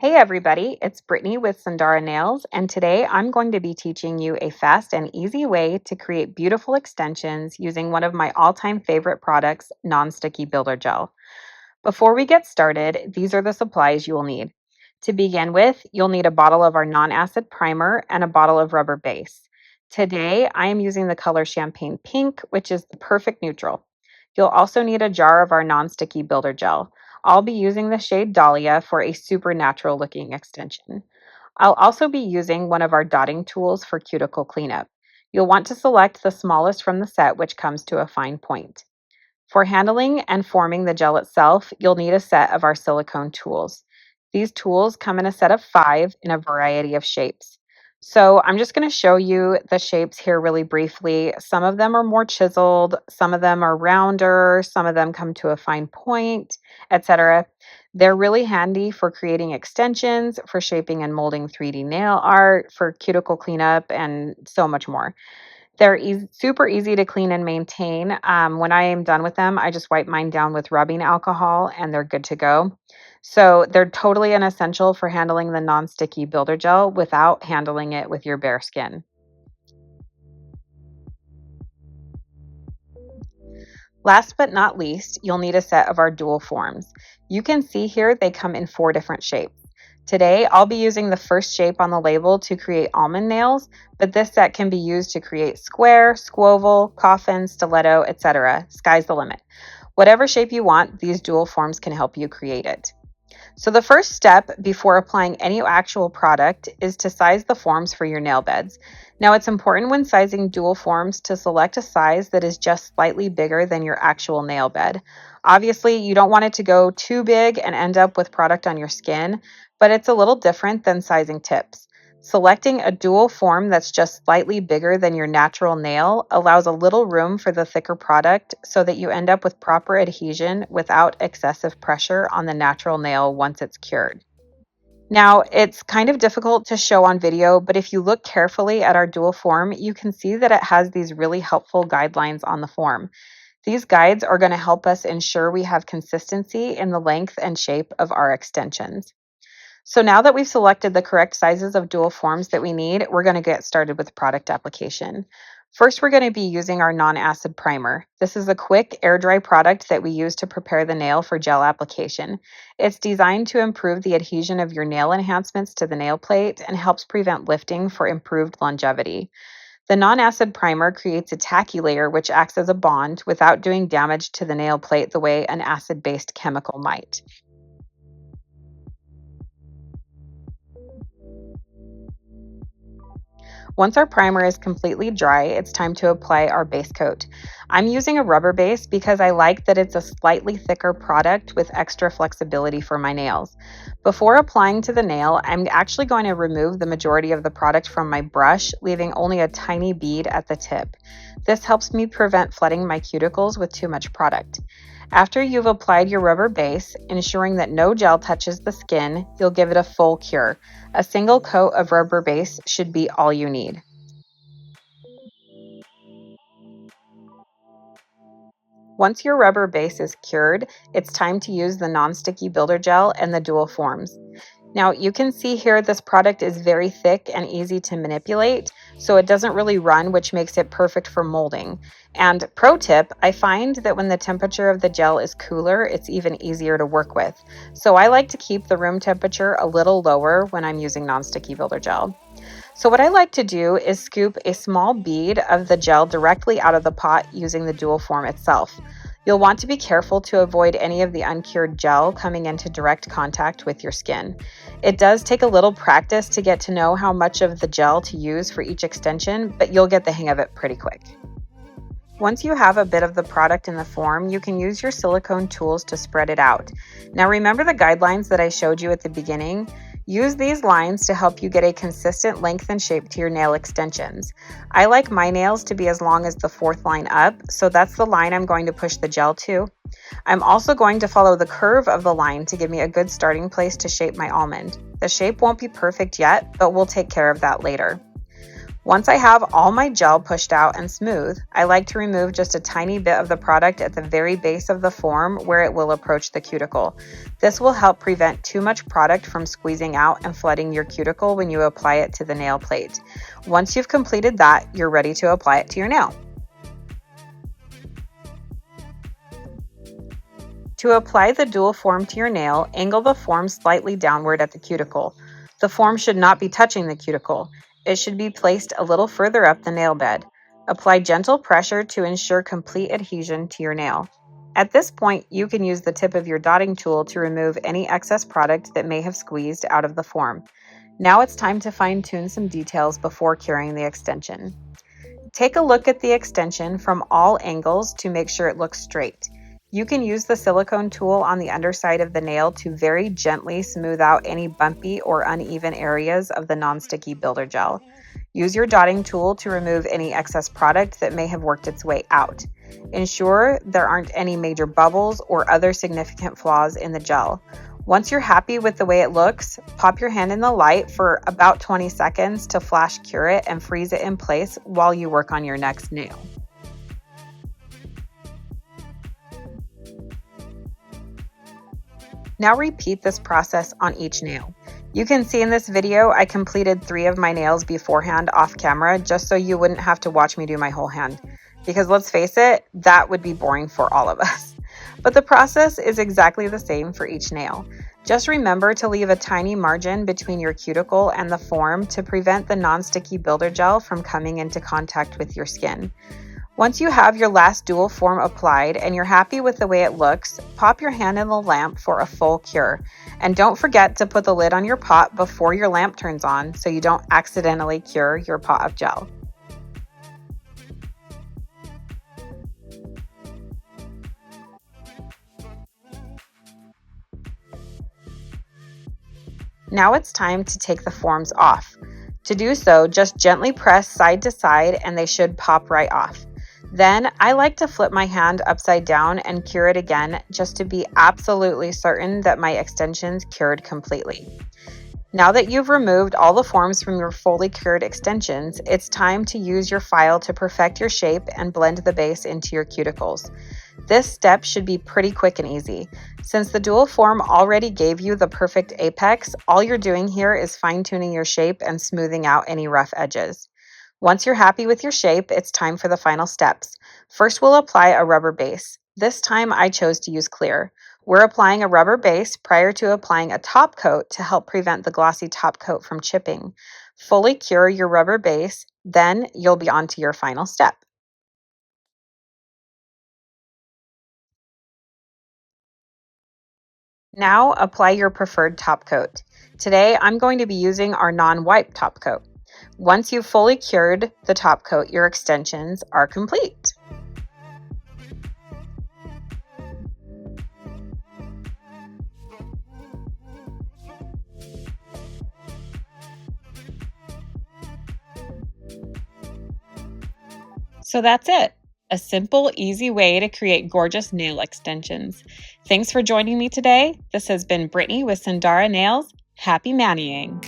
Hey everybody, it's Brittany with Sundara Nails, and today I'm going to be teaching you a fast and easy way to create beautiful extensions using one of my all-time favorite products, non-sticky builder gel. Before we get started, these are the supplies you will need. To begin with, you'll need a bottle of our non-acid primer and a bottle of rubber base. Today, I am using the color Champagne Pink, which is the perfect neutral. You'll also need a jar of our non-sticky builder gel. I'll be using the shade Dahlia for a super natural looking extension. I'll also be using one of our dotting tools for cuticle cleanup. You'll want to select the smallest from the set, which comes to a fine point. For handling and forming the gel itself, you'll need a set of our silicone tools. These tools come in a set of 5 in a variety of shapes. So I'm just going to show you the shapes here really briefly. Some of them are more chiseled, some of them are rounder, some of them come to a fine point, etc. They're really handy for creating extensions, for shaping and molding 3D nail art, for cuticle cleanup, and so much more. They're super easy to clean and maintain. When I am done with them, I just wipe mine down with rubbing alcohol and they're good to go. So they're totally an essential for handling the non-sticky builder gel without handling it with your bare skin. Last but not least, you'll need a set of our dual forms. You can see here they come in 4 different shapes. Today, I'll be using the first shape on the label to create almond nails, but this set can be used to create square, squoval, coffin, stiletto, etc. Sky's the limit. Whatever shape you want, these dual forms can help you create it. So the first step before applying any actual product is to size the forms for your nail beds. Now it's important when sizing dual forms to select a size that is just slightly bigger than your actual nail bed. Obviously, you don't want it to go too big and end up with product on your skin, but it's a little different than sizing tips. Selecting a dual form that's just slightly bigger than your natural nail allows a little room for the thicker product so that you end up with proper adhesion without excessive pressure on the natural nail once it's cured. Now, it's kind of difficult to show on video, but if you look carefully at our dual form, you can see that it has these really helpful guidelines on the form. These guides are going to help us ensure we have consistency in the length and shape of our extensions. So now that we've selected the correct sizes of dual forms that we need, we're going to get started with product application. First, we're going to be using our non-acid primer. This is a quick air dry product that we use to prepare the nail for gel application. It's designed to improve the adhesion of your nail enhancements to the nail plate and helps prevent lifting for improved longevity. The non-acid primer creates a tacky layer which acts as a bond without doing damage to the nail plate the way an acid-based chemical might. Once our primer is completely dry, it's time to apply our base coat. I'm using a rubber base because I like that it's a slightly thicker product with extra flexibility for my nails. Before applying to the nail, I'm actually going to remove the majority of the product from my brush, leaving only a tiny bead at the tip. This helps me prevent flooding my cuticles with too much product. After you've applied your rubber base, ensuring that no gel touches the skin, you'll give it a full cure. A single coat of rubber base should be all you need. Once your rubber base is cured, it's time to use the non-sticky builder gel and the dual forms. Now you can see here this product is very thick and easy to manipulate, so it doesn't really run, which makes it perfect for molding. And pro tip, I find that when the temperature of the gel is cooler, it's even easier to work with. So I like to keep the room temperature a little lower when I'm using non-sticky builder gel. So what I like to do is scoop a small bead of the gel directly out of the pot using the dual form itself. You'll want to be careful to avoid any of the uncured gel coming into direct contact with your skin. It does take a little practice to get to know how much of the gel to use for each extension, but you'll get the hang of it pretty quick. Once you have a bit of the product in the form, you can use your silicone tools to spread it out. Now remember the guidelines that I showed you at the beginning? Use these lines to help you get a consistent length and shape to your nail extensions. I like my nails to be as long as the 4th line up, so that's the line I'm going to push the gel to. I'm also going to follow the curve of the line to give me a good starting place to shape my almond. The shape won't be perfect yet, but we'll take care of that later. Once I have all my gel pushed out and smooth, I like to remove just a tiny bit of the product at the very base of the form where it will approach the cuticle. This will help prevent too much product from squeezing out and flooding your cuticle when you apply it to the nail plate. Once you've completed that, you're ready to apply it to your nail. To apply the dual form to your nail, angle the form slightly downward at the cuticle. The form should not be touching the cuticle. It should be placed a little further up the nail bed. Apply gentle pressure to ensure complete adhesion to your nail. At this point, you can use the tip of your dotting tool to remove any excess product that may have squeezed out of the form. Now it's time to fine-tune some details before curing the extension. Take a look at the extension from all angles to make sure it looks straight. You can use the silicone tool on the underside of the nail to very gently smooth out any bumpy or uneven areas of the non-sticky builder gel. Use your dotting tool to remove any excess product that may have worked its way out. Ensure there aren't any major bubbles or other significant flaws in the gel. Once you're happy with the way it looks, pop your hand in the light for about 20 seconds to flash cure it and freeze it in place while you work on your next nail. Now repeat this process on each nail. You can see in this video I completed 3 of my nails beforehand off camera just so you wouldn't have to watch me do my whole hand. Because let's face it, that would be boring for all of us. But the process is exactly the same for each nail. Just remember to leave a tiny margin between your cuticle and the form to prevent the non-sticky builder gel from coming into contact with your skin. Once you have your last dual form applied and you're happy with the way it looks, pop your hand in the lamp for a full cure. And don't forget to put the lid on your pot before your lamp turns on so you don't accidentally cure your pot of gel. Now it's time to take the forms off. To do so, just gently press side to side and they should pop right off. Then I like to flip my hand upside down and cure it again just to be absolutely certain that my extension's cured completely. Now that you've removed all the forms from your fully cured extensions, it's time to use your file to perfect your shape and blend the base into your cuticles. This step should be pretty quick and easy. Since the dual form already gave you the perfect apex, all you're doing here is fine-tuning your shape and smoothing out any rough edges. Once you're happy with your shape, it's time for the final steps. First, we'll apply a rubber base. This time I chose to use clear. We're applying a rubber base prior to applying a top coat to help prevent the glossy top coat from chipping. Fully cure your rubber base, then you'll be on to your final step. Now apply your preferred top coat. Today I'm going to be using our non-wipe top coat. Once you've fully cured the top coat, your extensions are complete. So that's it. A simple, easy way to create gorgeous nail extensions. Thanks for joining me today. This has been Brittany with Sundara Nails. Happy maniing!